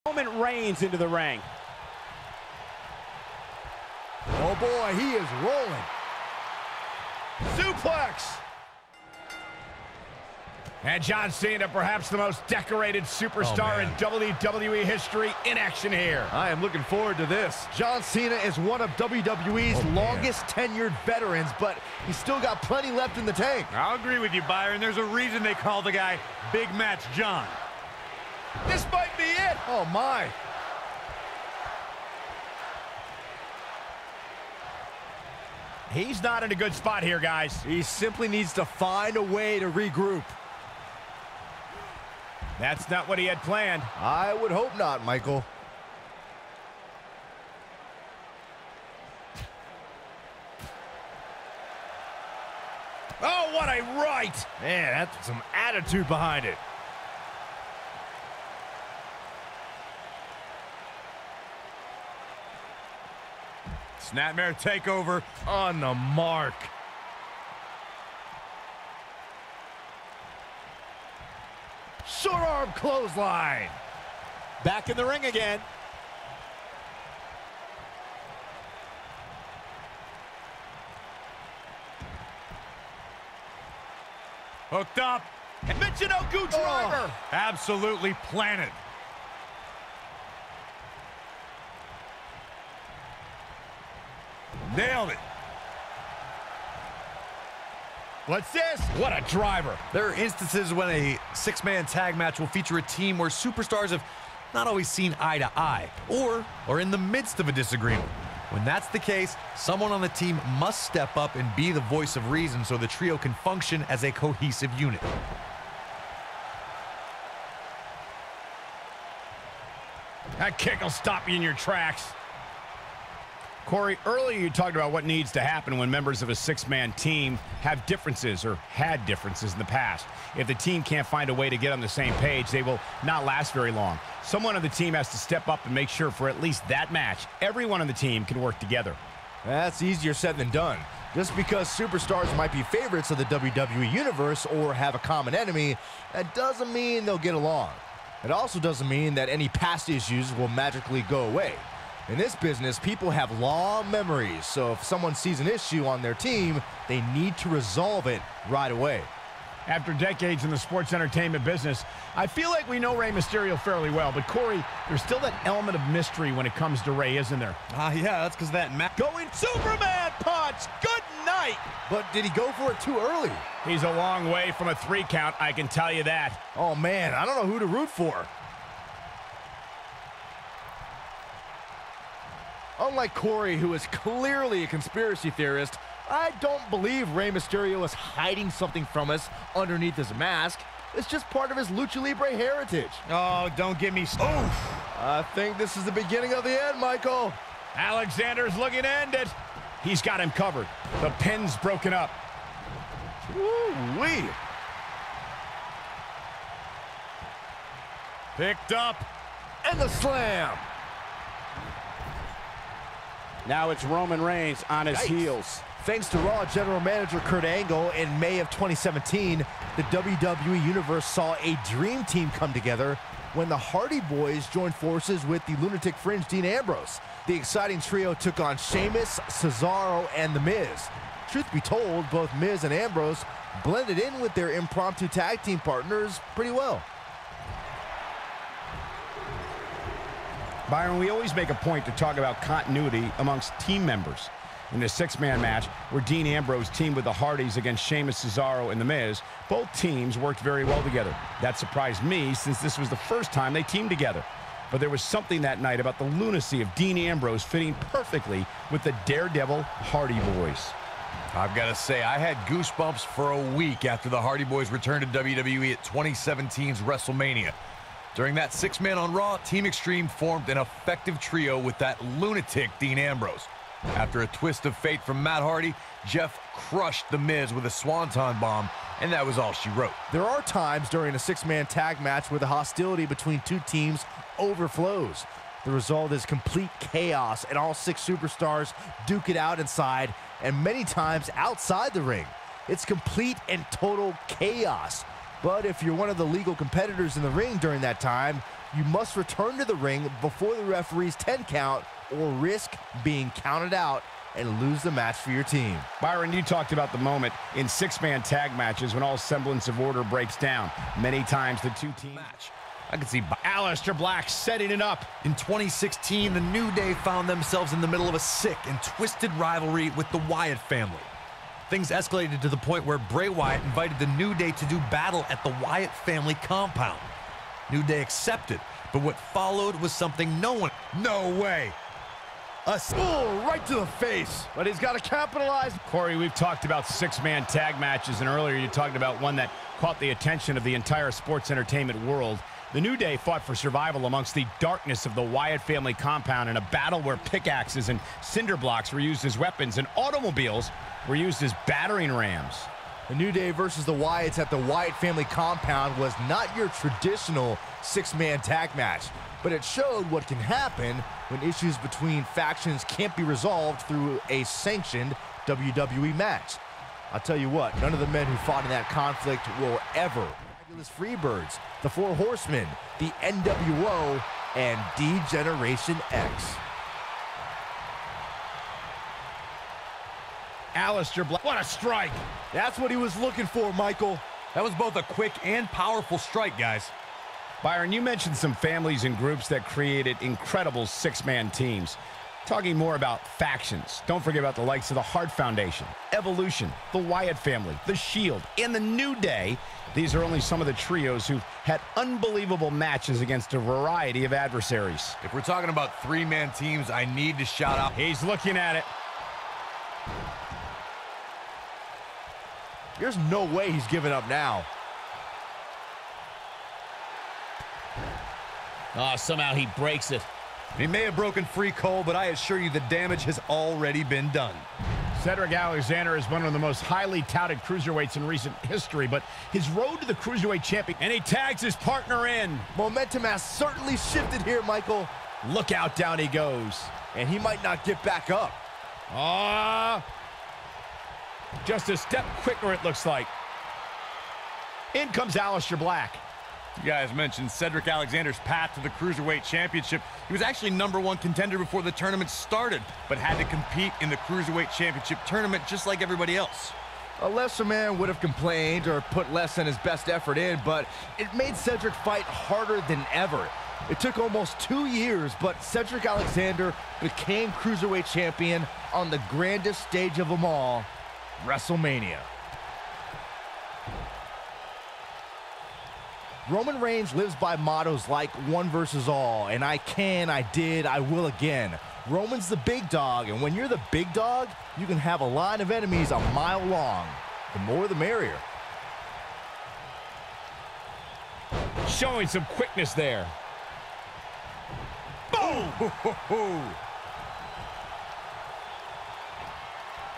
Roman Reigns into the ring. Oh boy, he is rolling. Suplex. And John Cena, perhaps the most decorated superstar in WWE history, in action here. I am looking forward to this. John Cena is one of WWE's longest tenured veterans, but he's still got plenty left in the tank. I'll agree with you, Byron. There's a reason they call the guy Big Match John. This might be it. Oh, my. He's not in a good spot here, guys. He simply needs to find a way to regroup. That's not what he had planned. I would hope not, Michael. Oh, what a right! Man, that's some attitude behind it. Snapmare takeover On the mark. Short arm clothesline. Back in the ring again. hooked up. Michinoku driver. Absolutely planted. Nailed it. What's this? What a driver. There are instances when a six-man tag match will feature a team where superstars have not always seen eye to eye or are in the midst of a disagreement. When that's the case, someone on the team must step up and be the voice of reason so the trio can function as a cohesive unit. That kick will stop you in your tracks. Corey, earlier you talked about what needs to happen when members of a six-man team have differences or had differences in the past. If the team can't find a way to get on the same page, they will not last very long. Someone on the team has to step up and make sure for at least that match, everyone on the team can work together. That's easier said than done. Just because superstars might be favorites of the WWE Universe or have a common enemy, that doesn't mean they'll get along. It also doesn't mean that any past issues will magically go away. In this business, people have long memories, so if someone sees an issue on their team, they need to resolve it right away. After decades in the sports entertainment business, I feel like we know Rey Mysterio fairly well, but Corey, there's still that element of mystery when it comes to Rey, isn't there? Yeah, that's because that Going Superman punch. Good night. But did he go for it too early? He's a long way from a 3 count, I can tell you that. Oh man, I don't know who to root for. Unlike Corey, who is clearly a conspiracy theorist, I don't believe Rey Mysterio is hiding something from us underneath his mask. It's just part of his Lucha Libre heritage. Oh, don't get me started. I think this is the beginning of the end, Michael. Alexander's looking to end it. He's got him covered. The pin's broken up. Woo-wee. Picked up. And the slam. Now it's Roman Reigns on his heels. Thanks to Raw General Manager Kurt Angle, in May of 2017, the WWE Universe saw a dream team come together when the Hardy Boys joined forces with the Lunatic Fringe Dean Ambrose. The exciting trio took on Sheamus, Cesaro, and The Miz. Truth be told, both Miz and Ambrose blended in with their impromptu tag team partners pretty well. Byron, we always make a point to talk about continuity amongst team members. In the 6-man match, where Dean Ambrose teamed with the Hardys against Sheamus, Cesaro, and The Miz, both teams worked very well together. That surprised me since this was the first time they teamed together. But there was something that night about the lunacy of Dean Ambrose fitting perfectly with the Daredevil Hardy Boys. I've got to say, I had goosebumps for a week after the Hardy Boys returned to WWE at 2017's WrestleMania. During that 6-man on Raw, Team Extreme formed an effective trio with that lunatic Dean Ambrose. After a twist of fate from Matt Hardy, Jeff crushed The Miz with a swanton bomb, and that was all she wrote. There are times during a 6-man tag match where the hostility between two teams overflows. The result is complete chaos, and all 6 superstars duke it out inside and many times outside the ring. It's complete and total chaos. But if you're one of the legal competitors in the ring during that time, you must return to the ring before the referee's 10 count or risk being counted out and lose the match for your team. Byron, you talked about the moment in six-man tag matches when all semblance of order breaks down. Many times the two teams match. I can see Aleister Black setting it up. in 2016, the New Day found themselves in the middle of a sick and twisted rivalry with the Wyatt family. Things escalated to the point where Bray Wyatt invited the New Day to do battle at the Wyatt family compound. New Day accepted, but what followed was something no one... No way! Right to the face, but he's got to capitalize. Corey, we've talked about six-man tag matches, and earlier you talked about one that caught the attention of the entire sports entertainment world. The New Day fought for survival amongst the darkness of the Wyatt family compound in a battle where pickaxes and cinder blocks were used as weapons and automobiles were used as battering rams. The New Day versus the Wyatts at the Wyatt family compound was not your traditional six-man tag match, but it showed what can happen when issues between factions can't be resolved through a sanctioned WWE match. I'll tell you what, none of the men who fought in that conflict will ever. Fabulous Freebirds, the Four Horsemen, the NWO, and D-Generation X. Aleister Black, what a strike! That's what he was looking for, Michael. That was both a quick and powerful strike, guys. Byron, you mentioned some families and groups that created incredible six-man teams. Talking more about factions, don't forget about the likes of the Hart Foundation, Evolution, the Wyatt family, the Shield, and the New Day. These are only some of the trios who've had unbelievable matches against a variety of adversaries. If we're talking about three-man teams, I need to shout out... He's looking at it. There's no way he's giving up now. Oh, somehow he breaks it. He may have broken free, Cole, but I assure you the damage has already been done. Cedric Alexander is one of the most highly touted cruiserweights in recent history, but his road to the cruiserweight champion, and he tags his partner in. Momentum has certainly shifted here, Michael. Look out, down he goes. And he might not get back up. Just a step quicker, it looks like. In comes Aleister Black. You guys mentioned Cedric Alexander's path to the Cruiserweight Championship. He was actually #1 contender before the tournament started, but had to compete in the Cruiserweight Championship tournament just like everybody else. A lesser man would have complained or put less than his best effort in, but it made Cedric fight harder than ever. It took almost 2 years, but Cedric Alexander became Cruiserweight Champion on the grandest stage of them all, WrestleMania. Roman Reigns lives by mottos like one versus all, and I can, I did, I will again. Roman's the big dog, and when you're the big dog, you can have a line of enemies a mile long. The more the merrier. Showing some quickness there. Boom!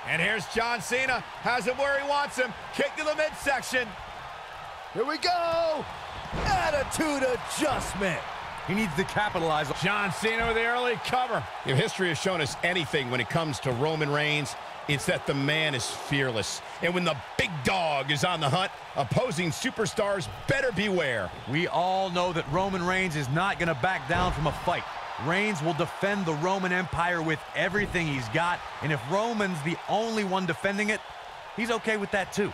And here's John Cena. Has him where he wants him. Kick to the midsection. Here we go! Attitude adjustment. He needs to capitalize. John Cena with the early cover. If history has shown us anything when it comes to Roman Reigns, it's that the man is fearless. And when the big dog is on the hunt, opposing superstars better beware. We all know that Roman Reigns is not going to back down from a fight. Reigns will defend the Roman Empire with everything he's got, and if Roman's the only one defending it, he's okay with that too.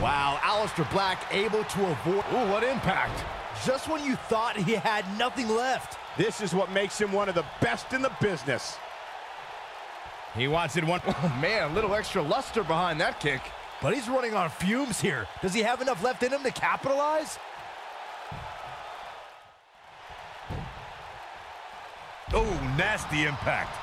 Wow, Aleister Black able to avoid... Ooh, what impact. Just when you thought he had nothing left. This is what makes him one of the best in the business. He wants it one... Oh, man, a little extra luster behind that kick. But he's running on fumes here. Does he have enough left in him to capitalize? Oh, nasty impact.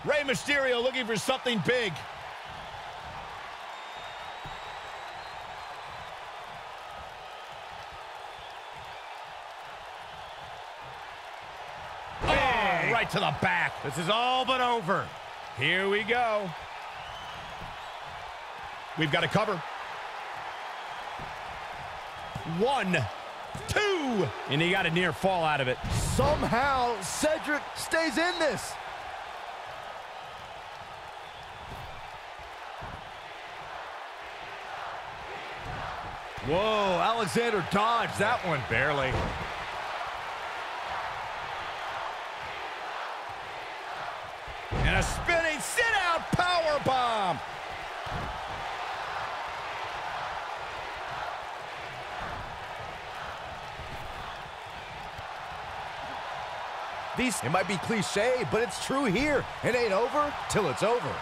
Rey Mysterio looking for something big. Oh, right to the back. This is all but over. Here we go. We've got a cover. 1, 2. And he got a near fall out of it. Somehow, Cedric stays in this. Whoa, Alexander dodged that one barely. And a spinning sit-out powerbomb. It might be cliche, but it's true here. It ain't over till it's over.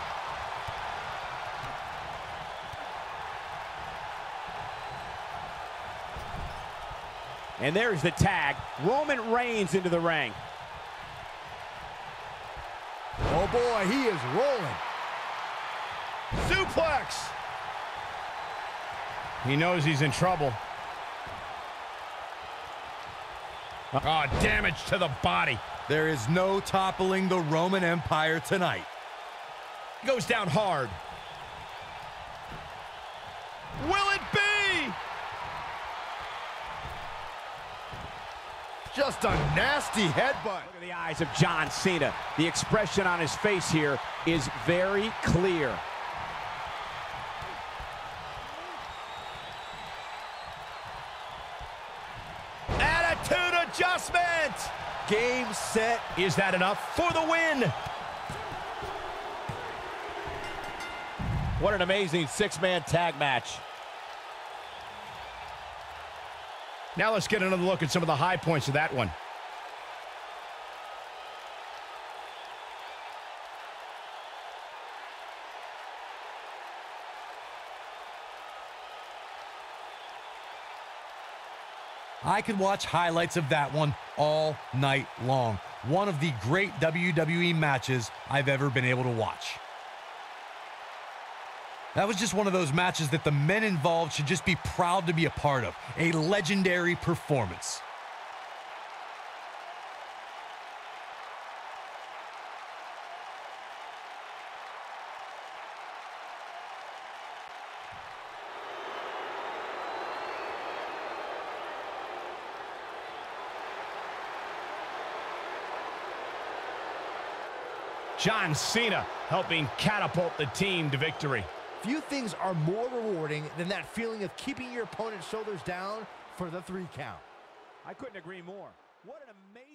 And there's the tag. Roman Reigns into the ring. Oh boy, he is rolling. Suplex. He knows he's in trouble. Oh, damage to the body. There is no toppling the Roman Empire tonight. Goes down hard. Will it be? Just a nasty headbutt. Look at the eyes of John Cena. The expression on his face here is very clear. Attitude adjustment. Game, set. Is that enough for the win? What an amazing six-man tag match. Now let's get another look at some of the high points of that one. I could watch highlights of that one all night long. One of the great WWE matches I've ever been able to watch. That was just one of those matches that the men involved should just be proud to be a part of. A legendary performance. John Cena helping catapult the team to victory. Few things are more rewarding than that feeling of keeping your opponent's shoulders down for the 3 count. I couldn't agree more. What an amazing